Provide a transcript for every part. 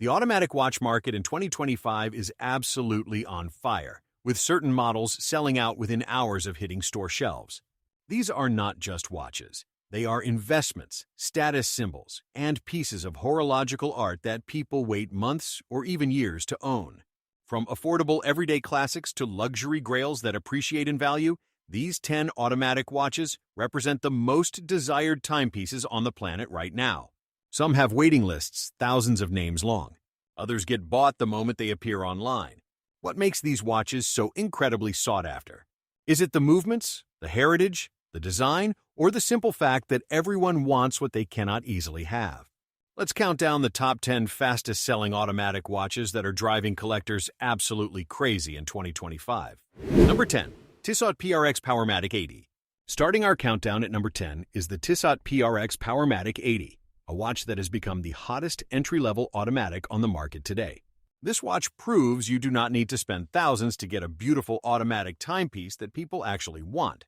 The automatic watch market in 2025 is absolutely on fire, with certain models selling out within hours of hitting store shelves. These are not just watches. They are investments, status symbols, and pieces of horological art that people wait months or even years to own. From affordable everyday classics to luxury grails that appreciate in value, these 10 automatic watches represent the most desired timepieces on the planet right now. Some have waiting lists, thousands of names long. Others get bought the moment they appear online. What makes these watches so incredibly sought after? Is it the movements, the heritage, the design, or the simple fact that everyone wants what they cannot easily have? Let's count down the top 10 fastest-selling automatic watches that are driving collectors absolutely crazy in 2025. Number 10. Tissot PRX Powermatic 80. Starting our countdown at number 10 is the Tissot PRX Powermatic 80, a watch that has become the hottest entry-level automatic on the market today. This watch proves you do not need to spend thousands to get a beautiful automatic timepiece that people actually want.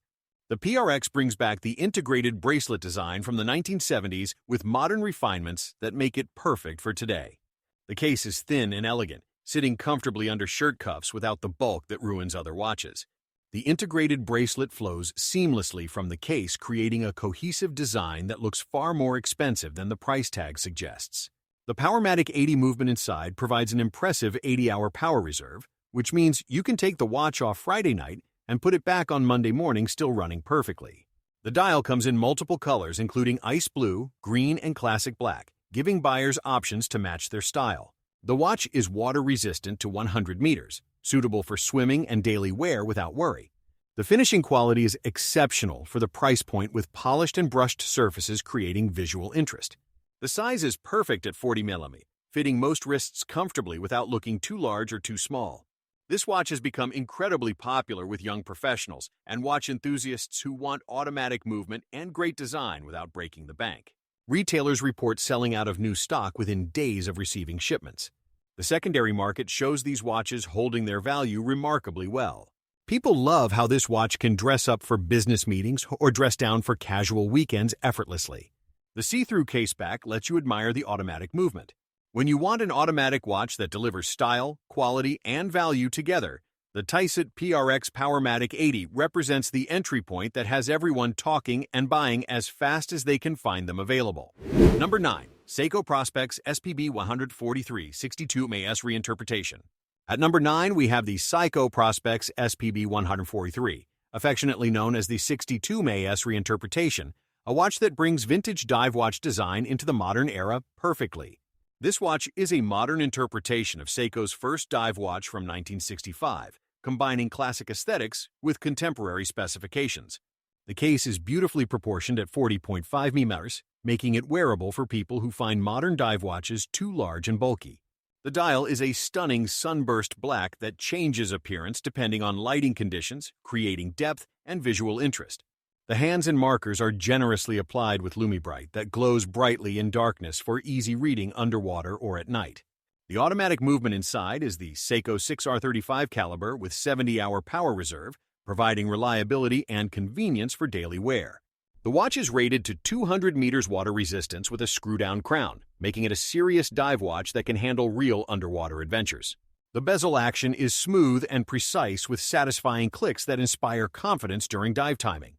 The PRX brings back the integrated bracelet design from the 1970s with modern refinements that make it perfect for today. The case is thin and elegant, sitting comfortably under shirt cuffs without the bulk that ruins other watches. The integrated bracelet flows seamlessly from the case, creating a cohesive design that looks far more expensive than the price tag suggests. The Powermatic 80 movement inside provides an impressive 80-hour power reserve, which means you can take the watch off Friday night and put it back on Monday morning still running perfectly. The dial comes in multiple colors including ice blue, green, and classic black, giving buyers options to match their style. The watch is water-resistant to 100 meters, suitable for swimming and daily wear without worry. The finishing quality is exceptional for the price point with polished and brushed surfaces creating visual interest. The size is perfect at 40mm, fitting most wrists comfortably without looking too large or too small. This watch has become incredibly popular with young professionals and watch enthusiasts who want automatic movement and great design without breaking the bank. Retailers report selling out of new stock within days of receiving shipments. The secondary market shows these watches holding their value remarkably well. People love how this watch can dress up for business meetings or dress down for casual weekends effortlessly. The see-through caseback lets you admire the automatic movement. When you want an automatic watch that delivers style, quality, and value together, the Tissot PRX Powermatic 80 represents the entry point that has everyone talking and buying as fast as they can find them available. Number 9. Seiko Prospex SPB 143 62 Ms Reinterpretation. At number 9, we have the Seiko Prospex SPB 143, affectionately known as the 62 Ms Reinterpretation, a watch that brings vintage dive watch design into the modern era perfectly. This watch is a modern interpretation of Seiko's first dive watch from 1965, combining classic aesthetics with contemporary specifications. The case is beautifully proportioned at 40.5 mm, making it wearable for people who find modern dive watches too large and bulky. The dial is a stunning sunburst black that changes appearance depending on lighting conditions, creating depth and visual interest. The hands and markers are generously applied with LumiBrite that glows brightly in darkness for easy reading underwater or at night. The automatic movement inside is the Seiko 6R35 caliber with 70-hour power reserve, providing reliability and convenience for daily wear. The watch is rated to 200 meters water resistance with a screw-down crown, making it a serious dive watch that can handle real underwater adventures. The bezel action is smooth and precise with satisfying clicks that inspire confidence during dive timing.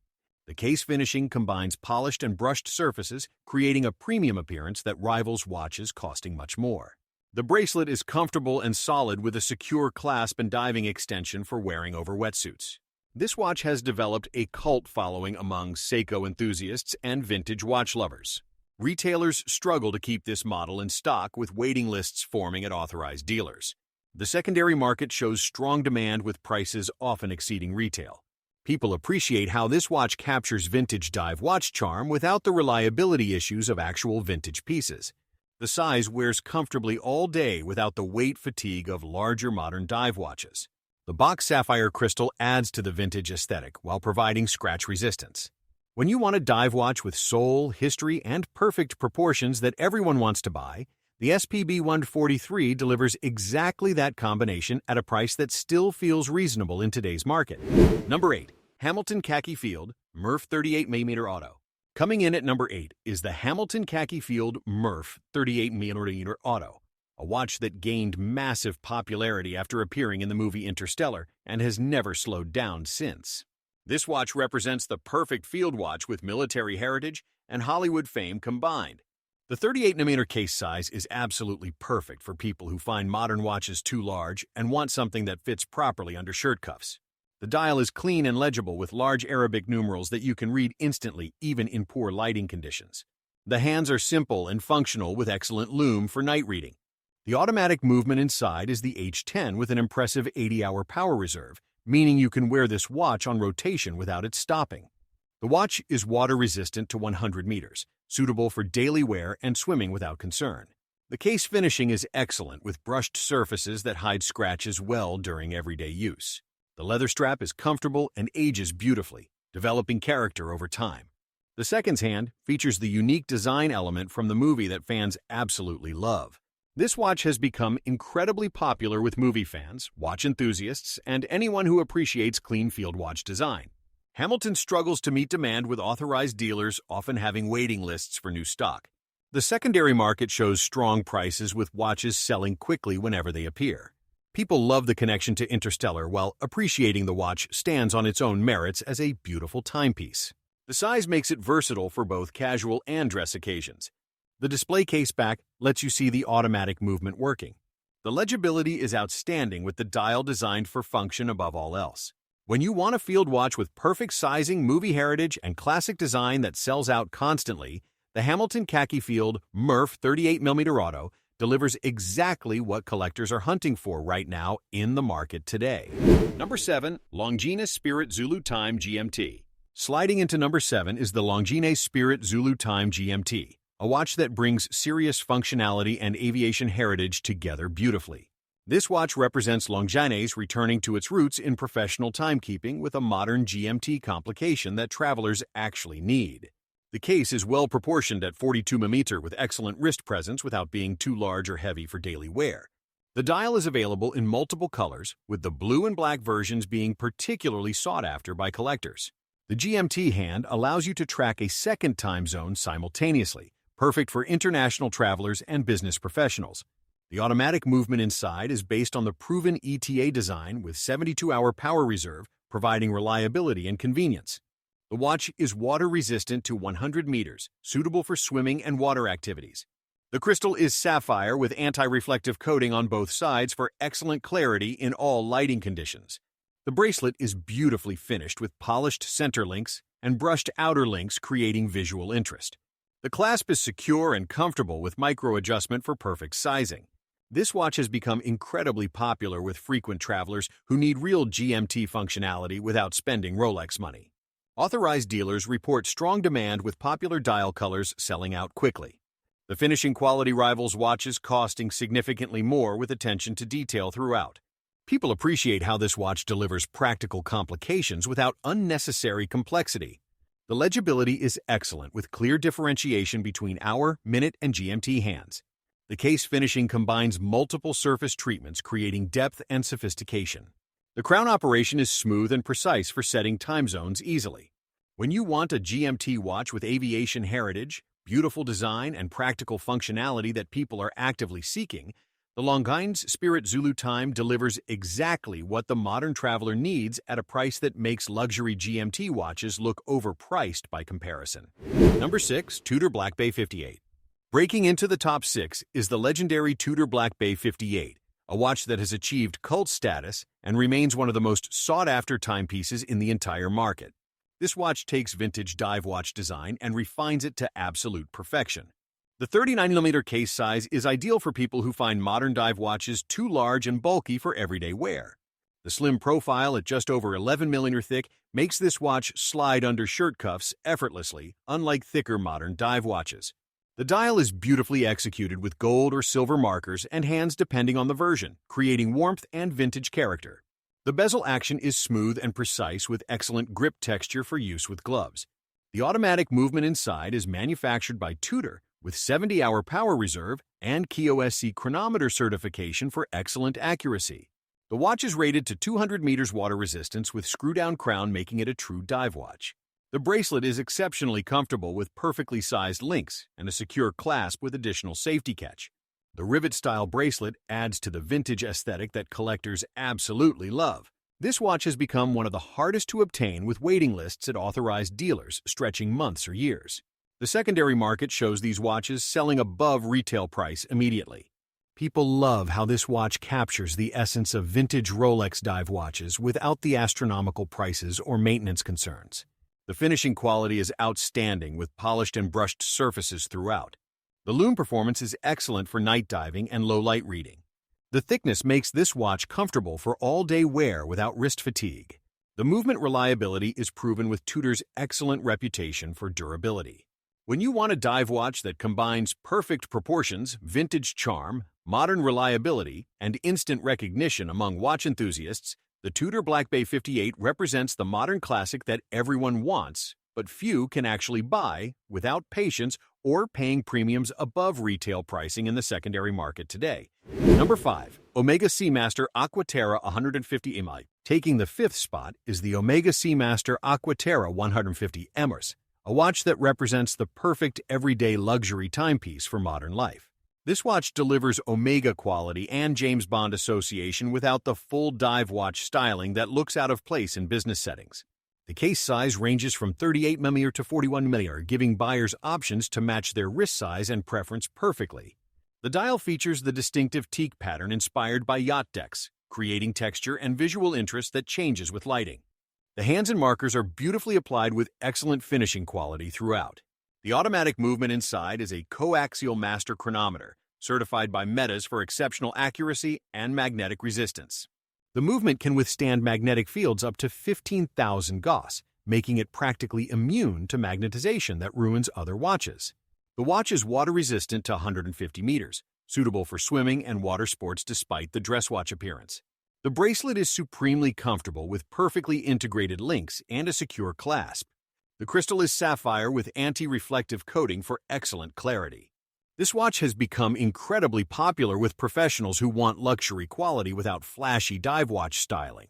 The case finishing combines polished and brushed surfaces, creating a premium appearance that rivals watches costing much more. The bracelet is comfortable and solid with a secure clasp and diving extension for wearing over wetsuits. This watch has developed a cult following among Seiko enthusiasts and vintage watch lovers. Retailers struggle to keep this model in stock with waiting lists forming at authorized dealers. The secondary market shows strong demand with prices often exceeding retail. People appreciate how this watch captures vintage dive watch charm without the reliability issues of actual vintage pieces. The size wears comfortably all day without the weight fatigue of larger modern dive watches. The box sapphire crystal adds to the vintage aesthetic while providing scratch resistance. When you want a dive watch with soul, history, and perfect proportions that everyone wants to buy, the SPB 143 delivers exactly that combination at a price that still feels reasonable in today's market. Number 8. Hamilton Khaki Field Murph 38mm Auto. Coming in at number 8 is the Hamilton Khaki Field Murph 38mm Auto, a watch that gained massive popularity after appearing in the movie Interstellar and has never slowed down since. This watch represents the perfect field watch with military heritage and Hollywood fame combined. The 38mm case size is absolutely perfect for people who find modern watches too large and want something that fits properly under shirt cuffs. The dial is clean and legible with large Arabic numerals that you can read instantly even in poor lighting conditions. The hands are simple and functional with excellent lume for night reading. The automatic movement inside is the H10 with an impressive 80-hour power reserve, meaning you can wear this watch on rotation without it stopping. The watch is water-resistant to 100 meters, suitable for daily wear and swimming without concern. The case finishing is excellent with brushed surfaces that hide scratches well during everyday use. The leather strap is comfortable and ages beautifully, developing character over time. The seconds hand features the unique design element from the movie that fans absolutely love. This watch has become incredibly popular with movie fans, watch enthusiasts, and anyone who appreciates clean field watch design. Hamilton struggles to meet demand with authorized dealers often having waiting lists for new stock. The secondary market shows strong prices with watches selling quickly whenever they appear. People love the connection to Interstellar while appreciating the watch stands on its own merits as a beautiful timepiece. The size makes it versatile for both casual and dress occasions. The display case back lets you see the automatic movement working. The legibility is outstanding with the dial designed for function above all else. When you want a field watch with perfect sizing, movie heritage, and classic design that sells out constantly, the Hamilton Khaki Field Murph 38mm Auto delivers exactly what collectors are hunting for right now in the market today. Number 7. Longines Spirit Zulu Time GMT. Sliding into number 7 is the Longines Spirit Zulu Time GMT, a watch that brings serious functionality and aviation heritage together beautifully. This watch represents Longines returning to its roots in professional timekeeping with a modern GMT complication that travelers actually need. The case is well proportioned at 42mm with excellent wrist presence without being too large or heavy for daily wear. The dial is available in multiple colors, with the blue and black versions being particularly sought after by collectors. The GMT hand allows you to track a second time zone simultaneously, perfect for international travelers and business professionals. The automatic movement inside is based on the proven ETA design with 72-hour power reserve, providing reliability and convenience. The watch is water-resistant to 100 meters, suitable for swimming and water activities. The crystal is sapphire with anti-reflective coating on both sides for excellent clarity in all lighting conditions. The bracelet is beautifully finished with polished center links and brushed outer links, creating visual interest. The clasp is secure and comfortable with micro-adjustment for perfect sizing. This watch has become incredibly popular with frequent travelers who need real GMT functionality without spending Rolex money. Authorized dealers report strong demand with popular dial colors selling out quickly. The finishing quality rivals watches costing significantly more with attention to detail throughout. People appreciate how this watch delivers practical complications without unnecessary complexity. The legibility is excellent with clear differentiation between hour, minute, and GMT hands. The case finishing combines multiple surface treatments, creating depth and sophistication. The crown operation is smooth and precise for setting time zones easily. When you want a GMT watch with aviation heritage, beautiful design, and practical functionality that people are actively seeking, the Longines Spirit Zulu Time delivers exactly what the modern traveler needs at a price that makes luxury GMT watches look overpriced by comparison. Number 6. Tudor Black Bay 58. Breaking into the top 6 is the legendary Tudor Black Bay 58, a watch that has achieved cult status and remains one of the most sought-after timepieces in the entire market. This watch takes vintage dive watch design and refines it to absolute perfection. The 39mm case size is ideal for people who find modern dive watches too large and bulky for everyday wear. The slim profile at just over 11mm thick makes this watch slide under shirt cuffs effortlessly, unlike thicker modern dive watches. The dial is beautifully executed with gold or silver markers and hands depending on the version, creating warmth and vintage character. The bezel action is smooth and precise with excellent grip texture for use with gloves. The automatic movement inside is manufactured by Tudor with 70-hour power reserve and KOSC chronometer certification for excellent accuracy. The watch is rated to 200 meters water resistance with screw-down crown, making it a true dive watch. The bracelet is exceptionally comfortable with perfectly sized links and a secure clasp with additional safety catch. The rivet-style bracelet adds to the vintage aesthetic that collectors absolutely love. This watch has become one of the hardest to obtain, with waiting lists at authorized dealers stretching months or years. The secondary market shows these watches selling above retail price immediately. People love how this watch captures the essence of vintage Rolex dive watches without the astronomical prices or maintenance concerns. The finishing quality is outstanding, with polished and brushed surfaces throughout. The lume performance is excellent for night diving and low light reading. The thickness makes this watch comfortable for all-day wear without wrist fatigue. The movement reliability is proven with Tudor's excellent reputation for durability. When you want a dive watch that combines perfect proportions, vintage charm, modern reliability, and instant recognition among watch enthusiasts, the Tudor Black Bay 58 represents the modern classic that everyone wants, but few can actually buy without patience or paying premiums above retail pricing in the secondary market today. Number 5. Omega Seamaster Aquaterra 150 MI. Taking the 5th spot is the Omega Seamaster Aquaterra 150 Emers, a watch that represents the perfect everyday luxury timepiece for modern life. This watch delivers Omega quality and James Bond association without the full dive watch styling that looks out of place in business settings. The case size ranges from 38mm to 41mm, giving buyers options to match their wrist size and preference perfectly. The dial features the distinctive teak pattern inspired by yacht decks, creating texture and visual interest that changes with lighting. The hands and markers are beautifully applied with excellent finishing quality throughout. The automatic movement inside is a coaxial master chronometer, certified by Metas for exceptional accuracy and magnetic resistance. The movement can withstand magnetic fields up to 15,000 Gauss, making it practically immune to magnetization that ruins other watches. The watch is water-resistant to 150 meters, suitable for swimming and water sports despite the dress watch appearance. The bracelet is supremely comfortable with perfectly integrated links and a secure clasp. The crystal is sapphire with anti-reflective coating for excellent clarity. This watch has become incredibly popular with professionals who want luxury quality without flashy dive watch styling.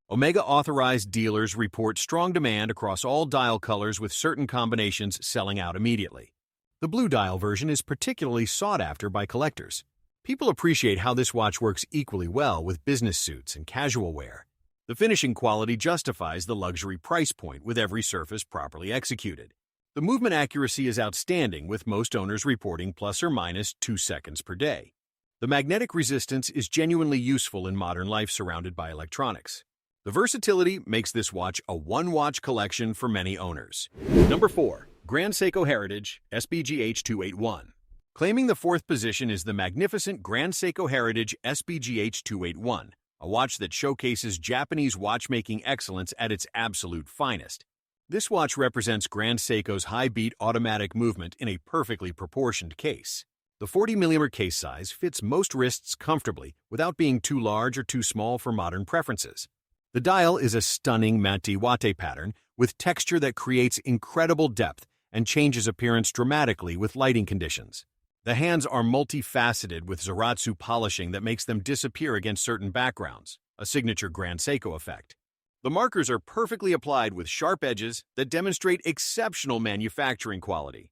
Omega authorized dealers report strong demand across all dial colors, with certain combinations selling out immediately. The blue dial version is particularly sought after by collectors. People appreciate how this watch works equally well with business suits and casual wear. The finishing quality justifies the luxury price point with every surface properly executed. The movement accuracy is outstanding, with most owners reporting plus or minus 2 seconds per day. The magnetic resistance is genuinely useful in modern life surrounded by electronics. The versatility makes this watch a one-watch collection for many owners. Number 4. Grand Seiko Heritage SBGH 281. Claiming the 4th position is the magnificent Grand Seiko Heritage SBGH 281, a watch that showcases Japanese watchmaking excellence at its absolute finest. This watch represents Grand Seiko's high-beat automatic movement in a perfectly proportioned case. The 40mm case size fits most wrists comfortably without being too large or too small for modern preferences. The dial is a stunning Mati-Wate pattern with texture that creates incredible depth and changes appearance dramatically with lighting conditions. The hands are multifaceted with Zaratsu polishing that makes them disappear against certain backgrounds, a signature Grand Seiko effect. The markers are perfectly applied with sharp edges that demonstrate exceptional manufacturing quality.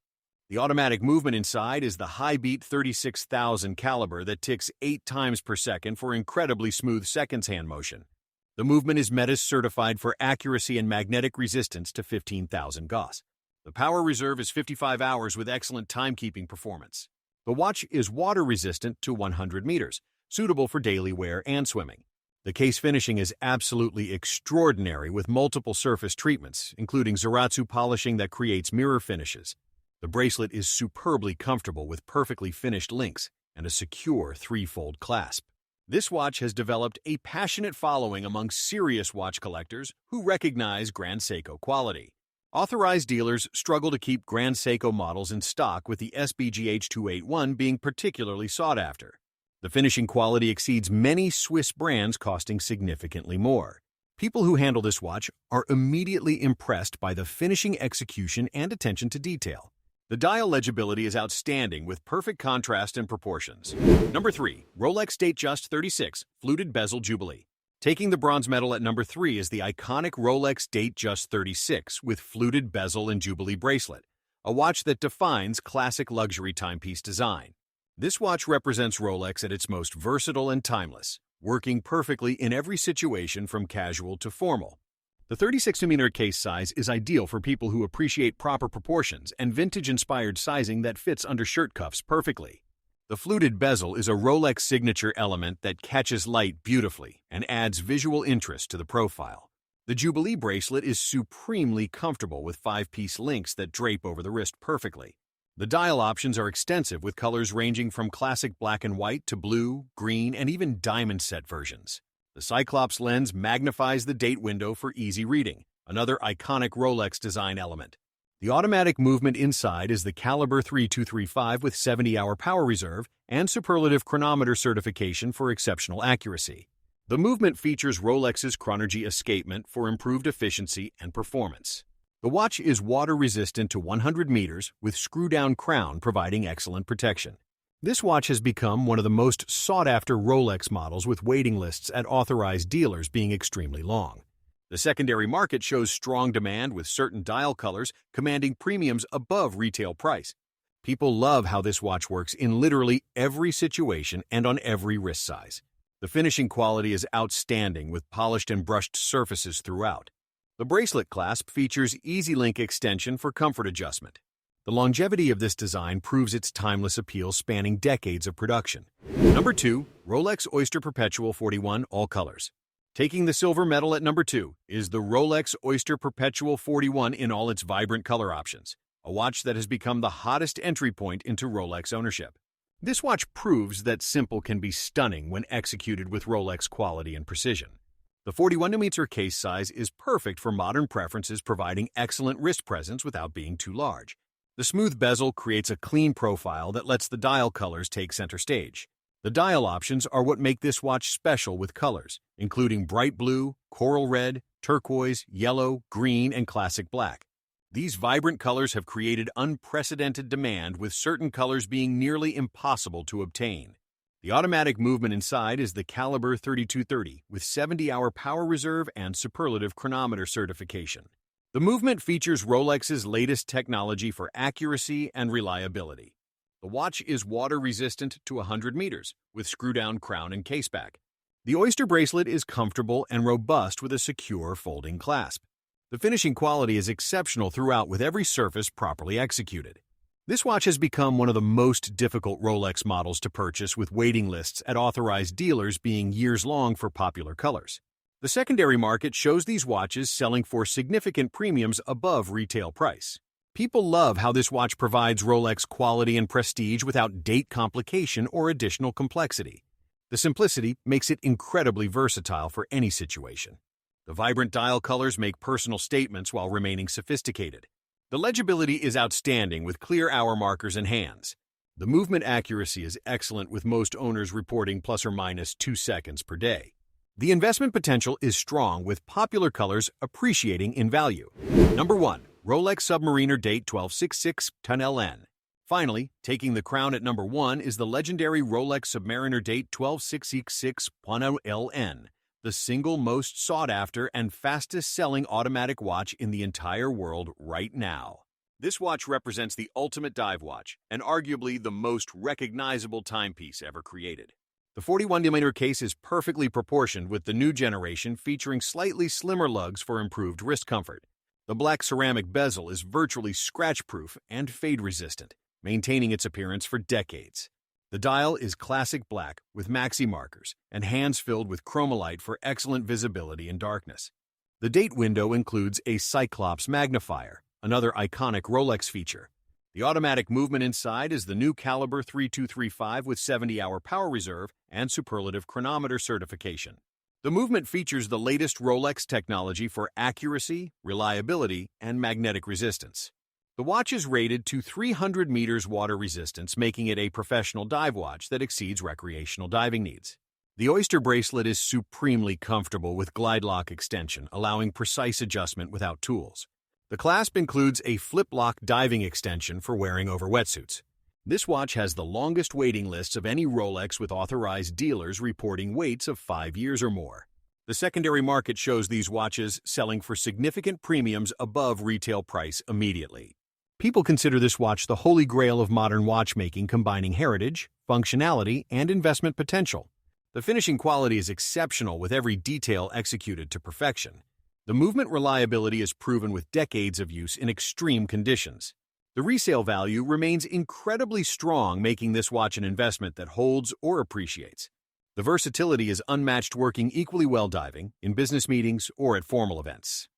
The automatic movement inside is the high-beat 36,000 caliber that ticks 8 times per second for incredibly smooth seconds hand motion. The movement is Metas certified for accuracy and magnetic resistance to 15,000 Gauss. The power reserve is 55 hours with excellent timekeeping performance. The watch is water-resistant to 100 meters, suitable for daily wear and swimming. The case finishing is absolutely extraordinary with multiple surface treatments, including Zaratsu polishing that creates mirror finishes. The bracelet is superbly comfortable with perfectly finished links and a secure 3-fold clasp. This watch has developed a passionate following among serious watch collectors who recognize Grand Seiko quality. Authorized dealers struggle to keep Grand Seiko models in stock, with the SBGH 281 being particularly sought after. The finishing quality exceeds many Swiss brands, costing significantly more. People who handle this watch are immediately impressed by the finishing execution and attention to detail. The dial legibility is outstanding with perfect contrast and proportions. Number 3. Rolex Datejust 36 Fluted Bezel Jubilee. Taking the bronze medal at number 3 is the iconic Rolex Datejust 36 with fluted bezel and Jubilee bracelet, a watch that defines classic luxury timepiece design. This watch represents Rolex at its most versatile and timeless, working perfectly in every situation from casual to formal. The 36mm case size is ideal for people who appreciate proper proportions and vintage-inspired sizing that fits under shirt cuffs perfectly. The fluted bezel is a Rolex signature element that catches light beautifully and adds visual interest to the profile. The Jubilee bracelet is supremely comfortable with 5-piece links that drape over the wrist perfectly. The dial options are extensive with colors ranging from classic black and white to blue, green, and even diamond set versions. The Cyclops lens magnifies the date window for easy reading, another iconic Rolex design element. The automatic movement inside is the Caliber 3235 with 70-hour power reserve and superlative chronometer certification for exceptional accuracy. The movement features Rolex's Chronergy escapement for improved efficiency and performance. The watch is water-resistant to 100 meters with screw-down crown providing excellent protection. This watch has become one of the most sought-after Rolex models with waiting lists at authorized dealers being extremely long. The secondary market shows strong demand with certain dial colors commanding premiums above retail price. People love how this watch works in literally every situation and on every wrist size. The finishing quality is outstanding with polished and brushed surfaces throughout. The bracelet clasp features EasyLink extension for comfort adjustment. The longevity of this design proves its timeless appeal spanning decades of production. Number 2. Rolex Oyster Perpetual 41 All Colors. Taking the silver medal at number 2 is the Rolex Oyster Perpetual 41 in all its vibrant color options, a watch that has become the hottest entry point into Rolex ownership. This watch proves that simple can be stunning when executed with Rolex quality and precision. The 41mm case size is perfect for modern preferences, providing excellent wrist presence without being too large. The smooth bezel creates a clean profile that lets the dial colors take center stage. The dial options are what make this watch special with colors, including bright blue, coral red, turquoise, yellow, green, and classic black. These vibrant colors have created unprecedented demand, with certain colors being nearly impossible to obtain. The automatic movement inside is the Caliber 3230 with 70-hour power reserve and superlative chronometer certification. The movement features Rolex's latest technology for accuracy and reliability. The watch is water-resistant to 100 meters, with screw-down crown and caseback. The Oyster bracelet is comfortable and robust with a secure folding clasp. The finishing quality is exceptional throughout, with every surface properly executed. This watch has become one of the most difficult Rolex models to purchase, with waiting lists at authorized dealers being years long for popular colors. The secondary market shows these watches selling for significant premiums above retail price. People love how this watch provides Rolex quality and prestige without date complication or additional complexity. The simplicity makes it incredibly versatile for any situation. The vibrant dial colors make personal statements while remaining sophisticated. The legibility is outstanding with clear hour markers and hands. The movement accuracy is excellent, with most owners reporting plus or minus 2 seconds per day. The investment potential is strong, with popular colors appreciating in value. Number 1. Rolex Submariner Date 1266 10LN. Finally, taking the crown at number 1 is the legendary Rolex Submariner Date 12666 10LN, the single most sought-after and fastest-selling automatic watch in the entire world right now. This watch represents the ultimate dive watch and arguably the most recognizable timepiece ever created. The 41mm case is perfectly proportioned, with the new generation featuring slightly slimmer lugs for improved wrist comfort. The black ceramic bezel is virtually scratch-proof and fade-resistant, maintaining its appearance for decades. The dial is classic black with maxi markers and hands filled with chromalite for excellent visibility in darkness. The date window includes a Cyclops magnifier, another iconic Rolex feature. The automatic movement inside is the new Caliber 3235 with 70-hour power reserve and superlative chronometer certification. The movement features the latest Rolex technology for accuracy, reliability, and magnetic resistance. The watch is rated to 300 meters water resistance, making it a professional dive watch that exceeds recreational diving needs. The Oyster bracelet is supremely comfortable with glide lock extension, allowing precise adjustment without tools. The clasp includes a flip-lock diving extension for wearing over wetsuits. This watch has the longest waiting lists of any Rolex, with authorized dealers reporting waits of 5 years or more. The secondary market shows these watches selling for significant premiums above retail price immediately. People consider this watch the holy grail of modern watchmaking, combining heritage, functionality, and investment potential. The finishing quality is exceptional, with every detail executed to perfection. The movement reliability is proven with decades of use in extreme conditions. The resale value remains incredibly strong, making this watch an investment that holds or appreciates. The versatility is unmatched, working equally well diving, in business meetings, or at formal events.